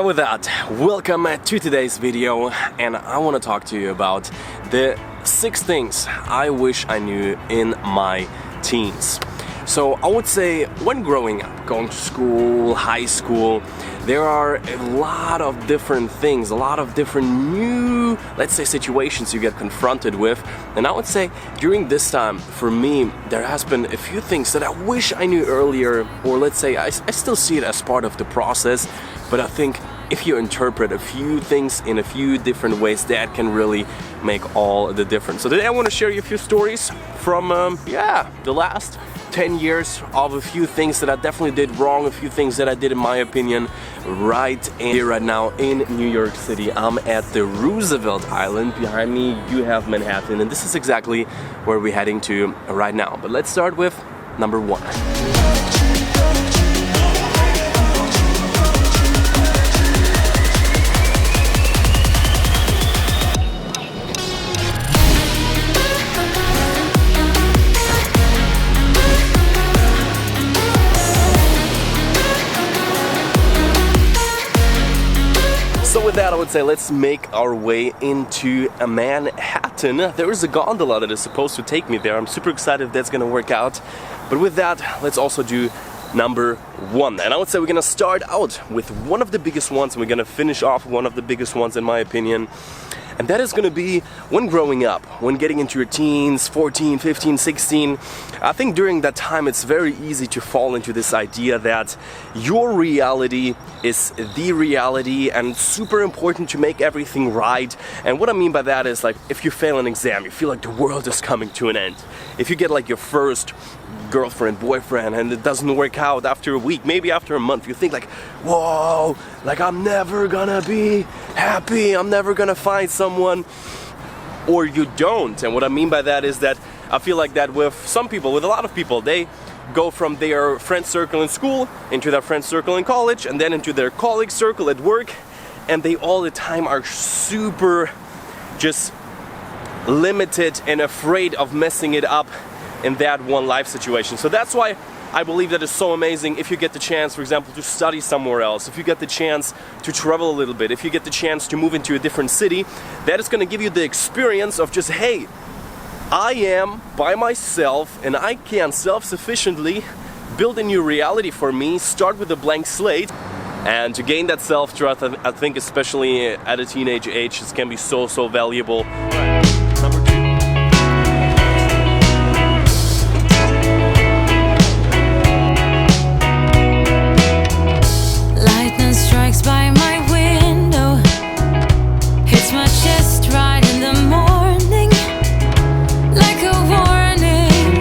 And with that, welcome to today's video, and I want to talk to you about the 6 things I wish I knew in my teens. So I would say when growing up, going to school, high school, there are a lot of different things, a lot of different new, let's say, situations you get confronted with. And I would say during this time, for me, there has been a few things that I wish I knew earlier, or let's say I still see it as part of the process, but I think if you interpret a few things in a few different ways, that can really make all the difference. So today I want to share you a few stories from, the last 10 years of a few things that I definitely did wrong, a few things that I did in my opinion right here, right now in New York City. I'm at the Roosevelt Island. Behind me you have Manhattan, and this is exactly where we're heading to right now. But let's start with number 1. So with that, I would say let's make our way into Manhattan. There is a gondola that is supposed to take me there. I'm super excited if that's gonna work out. But with that, let's also do number 1. And I would say we're gonna start out with one of the biggest ones, and we're gonna finish off one of the biggest ones in my opinion. And that is gonna be when growing up, when getting into your teens, 14, 15, 16. I think during that time it's very easy to fall into this idea that your reality is the reality, and it's super important to make everything right. And what I mean by that is, like, if you fail an exam, you feel like the world is coming to an end. If you get like your first girlfriend, boyfriend, and it doesn't work out after a week, maybe after a month, you think like, whoa, like I'm never gonna be happy, I'm never gonna find someone, or you don't. And what I mean by that is that I feel like that with some people, with a lot of people, they go from their friend circle in school into their friend circle in college, and then into their colleague circle at work, and they all the time are super just limited and afraid of messing it up in that one life situation. So that's why I believe that it's so amazing if you get the chance, for example, to study somewhere else, if you get the chance to travel a little bit, if you get the chance to move into a different city, that is going to give you the experience of just, hey, I am by myself and I can self-sufficiently build a new reality for me, start with a blank slate. And to gain that self-trust, I think especially at a teenage age, this can be so valuable. Number 2. By my window, hits my chest right in the morning, like a warning.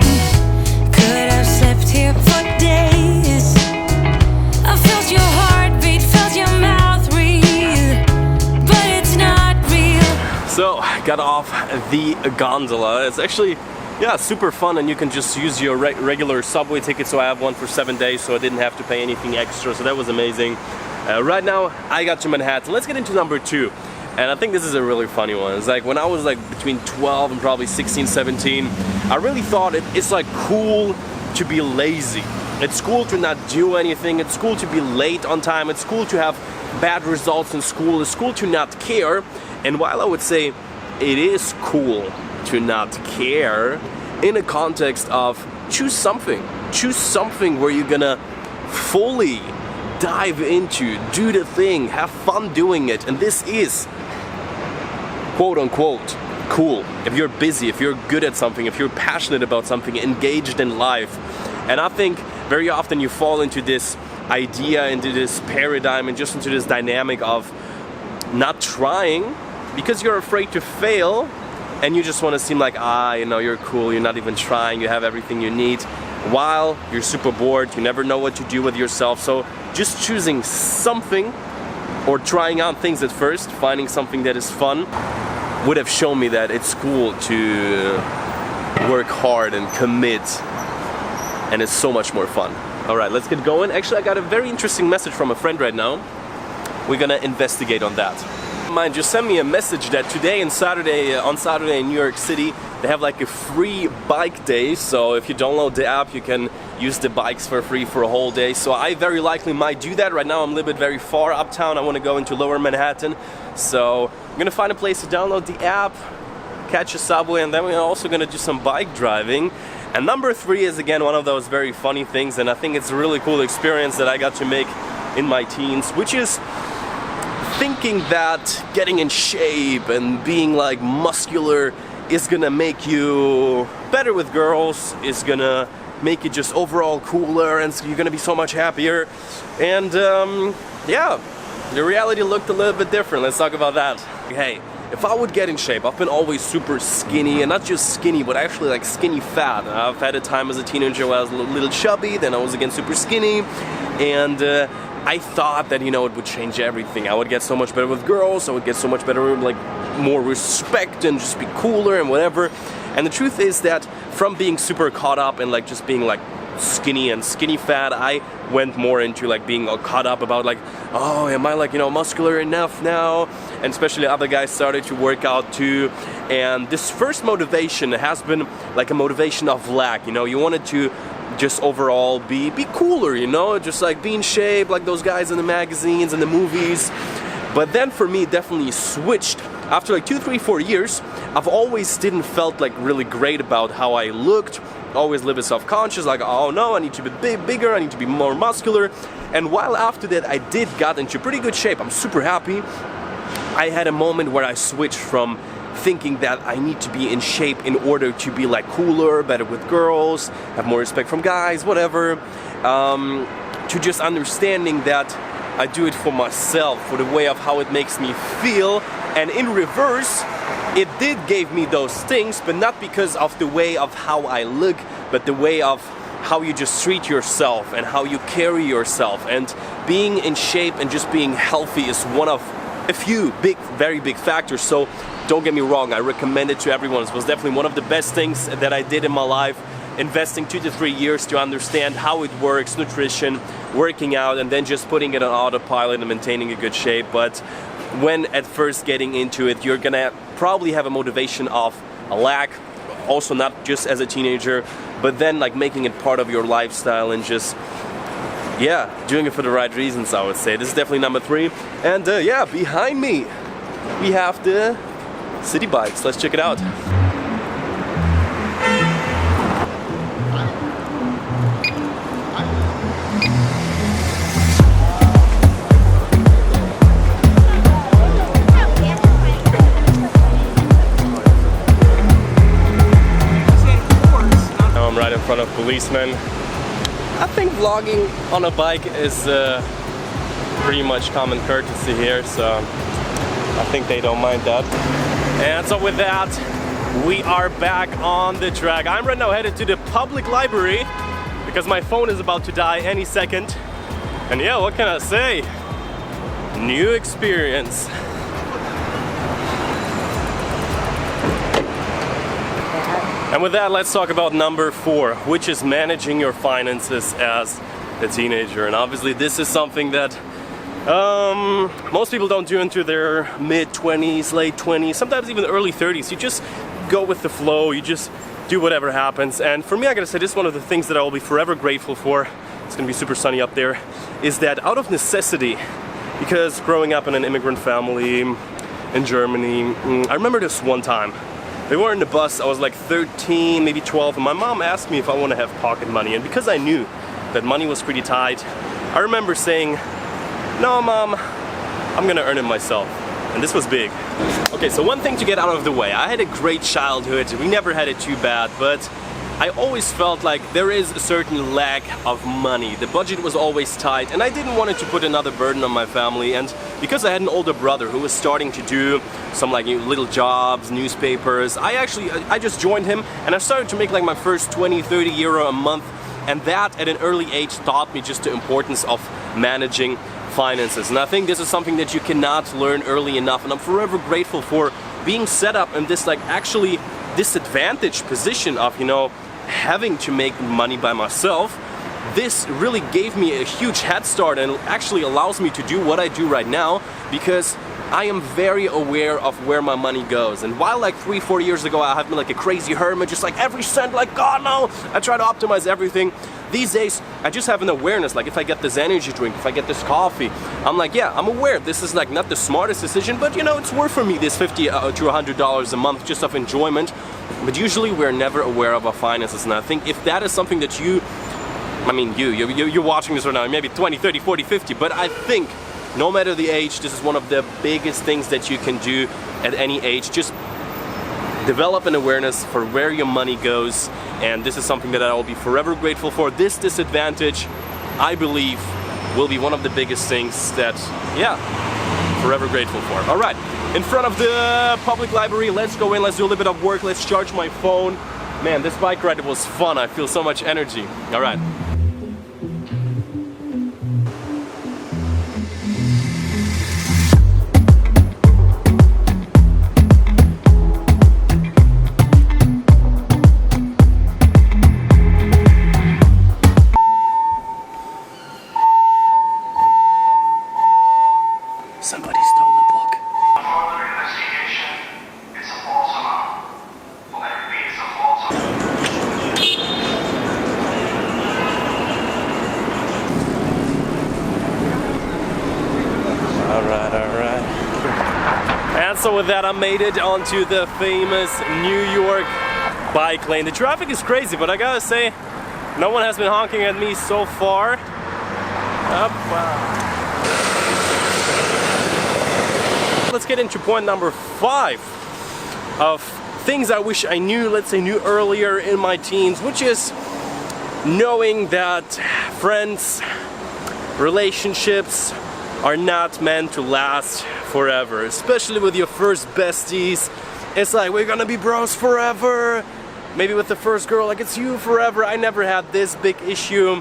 Could have slept here for days. I felt your heartbeat, felt your mouth breathe, but it's not real. So I got off the gondola. It's actually super fun, and you can just use your regular subway ticket. So I have one for 7 days, so I didn't have to pay anything extra, so that was amazing. Right now I got to Manhattan. Let's get into number 2, and I think this is a really funny one. It's like when I was like between 12 and probably 16, 17, I really thought it's like cool to be lazy. It's cool to not do anything. It's cool to be late on time. It's cool to have bad results in school. It's cool to not care. And while I would say it is cool to not care, in a context of choose something where you're gonna fully dive into, do the thing, have fun doing it. And this is quote unquote cool. If you're busy, if you're good at something, if you're passionate about something, engaged in life. And I think very often you fall into this idea, into this paradigm, and just into this dynamic of not trying because you're afraid to fail, and you just want to seem like, you're cool, you're not even trying, you have everything you need, while you're super bored, you never know what to do with yourself. So just choosing something, or trying out things at first, finding something that is fun, would have shown me that it's cool to work hard and commit, and it's so much more fun. Alright, let's get going. Actually, I got a very interesting message from a friend right now. We're gonna investigate on that. Mind, just send me a message that today and on Saturday in New York City, they have like a free bike day, so if you download the app you can use the bikes for free for a whole day. So I very likely might do that. Right now I'm a little bit very far uptown. I want to go into lower Manhattan, so I'm gonna find a place to download the app, catch a subway, and then we're also gonna do some bike driving. And number 3 is again one of those very funny things, and I think it's a really cool experience that I got to make in my teens, which is thinking that getting in shape and being like muscular is gonna make you better with girls, is gonna make you just overall cooler, and you're gonna be so much happier. And yeah, the reality looked a little bit different. Let's talk about that. Hey, if I would get in shape, I've been always super skinny, and not just skinny, but actually like skinny fat. I've had a time as a teenager where I was a little chubby, then I was again super skinny, and I thought that, you know, it would change everything. I would get so much better with girls, I would get so much better, like more respect and just be cooler and whatever. And the truth is that from being super caught up and like just being like skinny and skinny fat, I went more into like being caught up about like, oh, am I like, you know, muscular enough now? And especially other guys started to work out too. And this first motivation has been like a motivation of lack. You know, you wanted to just overall be cooler, you know, just like be in shape like those guys in the magazines and the movies. But then for me it definitely switched. After like 2, 3, 4 years, I've always didn't felt like really great about how I looked. Always lived self-conscious, like, oh no, I need to be bigger, I need to be more muscular. And while after that I did got into pretty good shape, I'm super happy, I had a moment where I switched from thinking that I need to be in shape in order to be like cooler, better with girls, have more respect from guys, whatever, to just understanding that I do it for myself, for the way of how it makes me feel. And in reverse, it did give me those things, but not because of the way of how I look, but the way of how you just treat yourself and how you carry yourself. And being in shape and just being healthy is one of a few very big factors. So don't get me wrong, I recommend it to everyone. It was definitely one of the best things that I did in my life, investing 2 to 3 years to understand how it works, nutrition, working out, and then just putting it on autopilot and maintaining a good shape. But when at first getting into it, you're gonna probably have a motivation of a lack, also not just as a teenager, but then like making it part of your lifestyle and just, yeah, doing it for the right reasons, I would say. This is definitely number 3. And yeah, behind me we have the city bikes. Let's check it out. Now I'm right in front of policemen. I think vlogging on a bike is pretty much common courtesy here, so I think they don't mind that. And so with that, we are back on the track. I'm right now headed to the public library because my phone is about to die any second. And yeah, what can I say? New experience. And with that, let's talk about number 4, which is managing your finances as a teenager. And obviously this is something that most people don't do into their mid-20s, late 20s, sometimes even early 30s. You just go with the flow, you just do whatever happens. And for me, I gotta say, this is one of the things that I will be forever grateful for. It's gonna be super sunny up there. Is that out of necessity, because growing up in an immigrant family in Germany, I remember this one time. We were in the bus, I was like 13, maybe 12, and my mom asked me if I want to have pocket money. And because I knew that money was pretty tight, I remember saying, no mom, I'm gonna earn it myself. And this was big. Okay, so one thing to get out of the way. I had a great childhood, we never had it too bad, but I always felt like there is a certain lack of money. The budget was always tight, and I didn't want to put another burden on my family. And because I had an older brother who was starting to do some like little jobs, newspapers, I just joined him, and I started to make like my first 20, 30 euro a month. And that at an early age taught me just the importance of managing finances. And I think this is something that you cannot learn early enough, and I'm forever grateful for being set up in this like actually disadvantaged position of, you know, having to make money by myself. This really gave me a huge head start and actually allows me to do what I do right now, because I am very aware of where my money goes. And while like 3-4 years ago I have been like a crazy hermit, just like every cent, like God no, I try to optimize everything. These days I just have an awareness, like if I get this energy drink, if I get this coffee, I'm like, yeah, I'm aware this is like not the smartest decision, but you know, it's worth for me this $50 to $100 a month just of enjoyment. But usually we're never aware of our finances, and I think if that is something that you're watching this right now, maybe 20, 30, 40, 50, but I think no matter the age, this is one of the biggest things that you can do at any age. Just develop an awareness for where your money goes, and this is something that I will be forever grateful for. This disadvantage, I believe, will be one of the biggest things that, yeah, forever grateful for. All right, in front of the public library, let's go in, let's do a little bit of work, let's charge my phone. Man, this bike ride was fun, I feel so much energy. All right. Somebody stole the book. Further investigation, it's a false alarm. Well, that would be it's a false alarm. Alright. And so with that I made it onto the famous New York bike lane. The traffic is crazy, but I gotta say, no one has been honking at me so far. Let's get into point number 5 of things I wish I knew, let's say knew earlier in my teens, which is knowing that friends, relationships are not meant to last forever, especially with your first besties. It's like, we're gonna be bros forever. Maybe with the first girl, like it's you forever. I never had this big issue.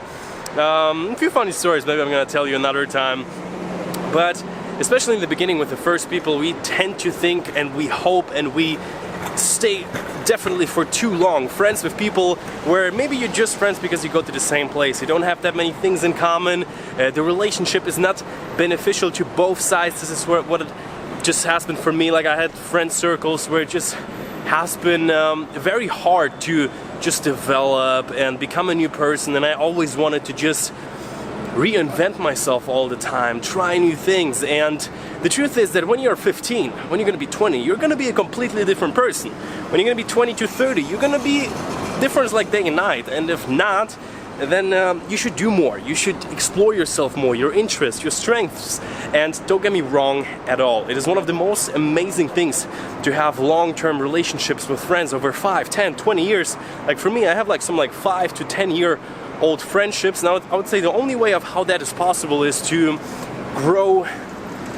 A few funny stories, maybe I'm gonna tell you another time. But especially in the beginning with the first people, we tend to think and we hope and we stay definitely for too long. Friends with people where maybe you're just friends because you go to the same place. You don't have that many things in common. The relationship is not beneficial to both sides. This is what it just has been for me. Like I had friend circles where it just has been very hard to just develop and become a new person, and I always wanted to just reinvent myself all the time, try new things. And the truth is that when you're 15, when you're gonna be 20, you're gonna be a completely different person. When you're gonna be 20 to 30, you're gonna be different like day and night. And if not, then you should do more. You should explore yourself more, your interests, your strengths. And don't get me wrong at all, it is one of the most amazing things to have long-term relationships with friends over 5, 10, 20 years. Like for me, I have like some 5 to 10 year old friendships. Now I would say the only way of how that is possible is to grow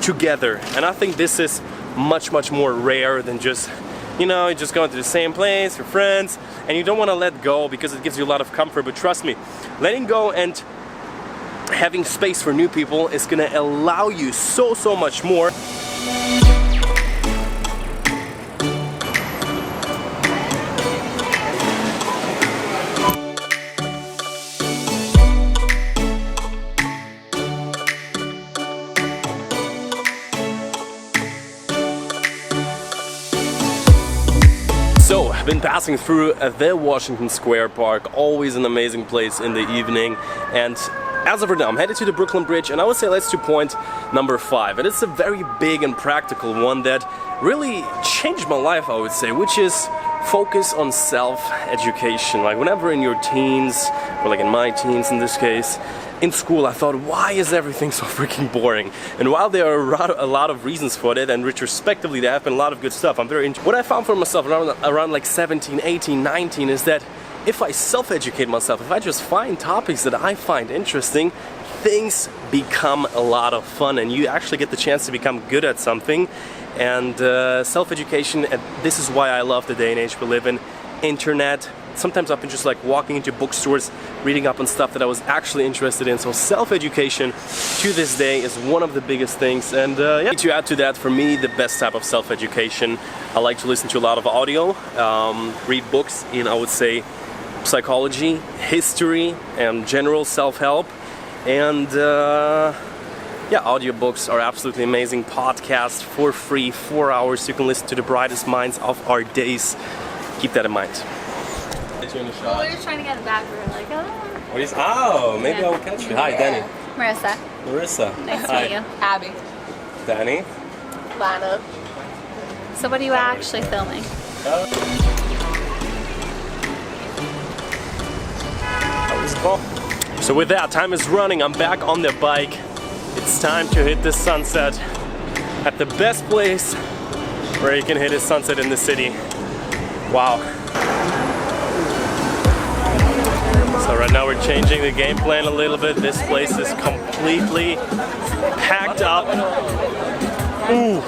together, and I think this is much more rare than just, you know, you just going to the same place, your friends, and you don't want to let go because it gives you a lot of comfort. But trust me, letting go and having space for new people is gonna allow you so much more. So, I've been passing through the Washington Square Park, always an amazing place in the evening, and as of right now I'm headed to the Brooklyn Bridge, and I would say let's do point number 5, and it's a very big and practical one that really changed my life, I would say, which is focus on self-education. Like whenever in your teens, or like in my teens in this case, in school I thought, why is everything so freaking boring? And while there are a lot of reasons for that, and retrospectively there have been a lot of good stuff, what I found for myself around like 17, 18, 19 is that if I self-educate myself, if I just find topics that I find interesting, things become a lot of fun and you actually get the chance to become good at something. And self-education, and this is why I love the day and age we live in, internet. Sometimes I've been just like walking into bookstores, reading up on stuff that I was actually interested in. So self-education to this day is one of the biggest things. And yeah, to add to that, for me, the best type of self-education, I like to listen to a lot of audio, read books in, I would say, psychology, history, and general self-help. And yeah, audiobooks are absolutely amazing. Podcast for free, 4 hours. You can listen to the brightest minds of our days. Keep that in mind. Well, we were trying to get it back. We were like, oh. Oh, maybe Yeah. I will catch you. Hi, Danny. Marissa. Marissa. Nice to Hi. meet you. Abby. Danny. Lana. So what are you actually filming? So with that, time is running. I'm back on the bike. It's time to hit the sunset at the best place where you can hit a sunset in the city. Wow. So right now we're changing the game plan a little bit. This place is completely packed up. Ooh.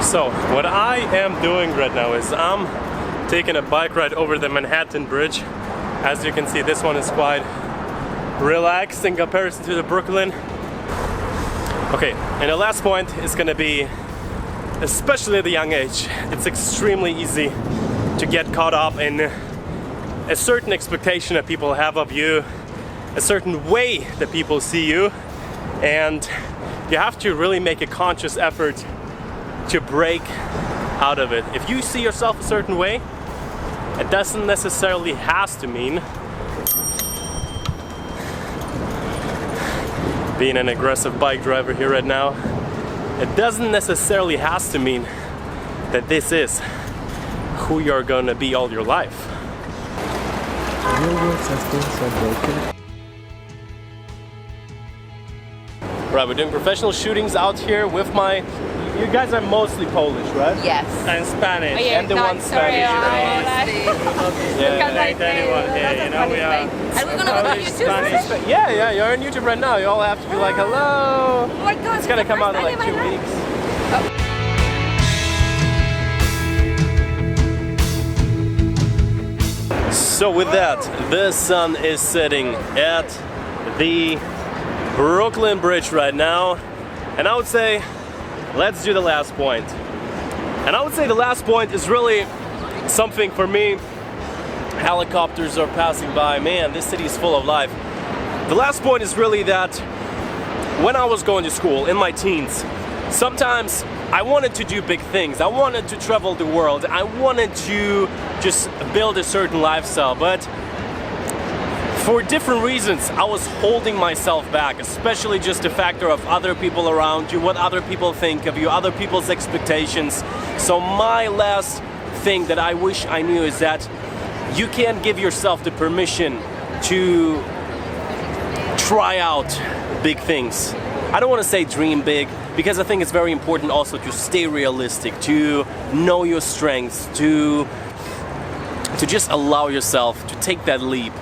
So what I am doing right now is I'm taking a bike ride over the Manhattan Bridge. As you can see, this one is quite relaxed in comparison to the Brooklyn. Okay, and the last point is gonna be, especially at a young age, it's extremely easy to get caught up in a certain expectation that people have of you, a certain way that people see you, and you have to really make a conscious effort to break out of it. If you see yourself a certain way, it doesn't necessarily has to mean being an aggressive bike driver here right now. It doesn't necessarily has to mean that this is who you're gonna be all your life. Right, we're doing professional shootings out here with my. You guys are mostly Polish, right? Yes. And Spanish, Yeah, and the no, one sorry, Spanish. We are. And we're gonna go to YouTube. Spanish. Yeah, you're on YouTube right now. You all have to be like, hello. Oh my God, It's gonna come out in like 2 weeks. So with that, the sun is setting at the Brooklyn Bridge right now, and I would say let's do the last point. And I would say the last point is really something for me. Helicopters are passing by. Man, this city is full of life. The last point is really that when I was going to school in my teens, sometimes I wanted to do big things. I wanted to travel the world. I wanted to just build a certain lifestyle, but for different reasons, I was holding myself back, especially just the factor of other people around you, what other people think of you, other people's expectations. So my last thing that I wish I knew is that you can't give yourself the permission to try out big things. I don't want to say dream big, because I think it's very important also to stay realistic, to know your strengths, to just allow yourself to take that leap,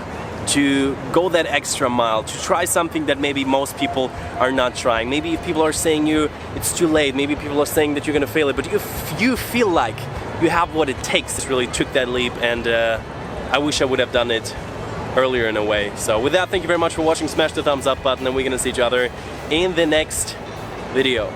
to go that extra mile, to try something that maybe most people are not trying. Maybe if people are saying you it's too late, maybe people are saying that you're gonna fail it, but if you feel like you have what it takes, just really took that leap, and I wish I would have done it earlier in a way. So with that, thank you very much for watching. Smash the thumbs up button, and we're gonna see each other in the next video.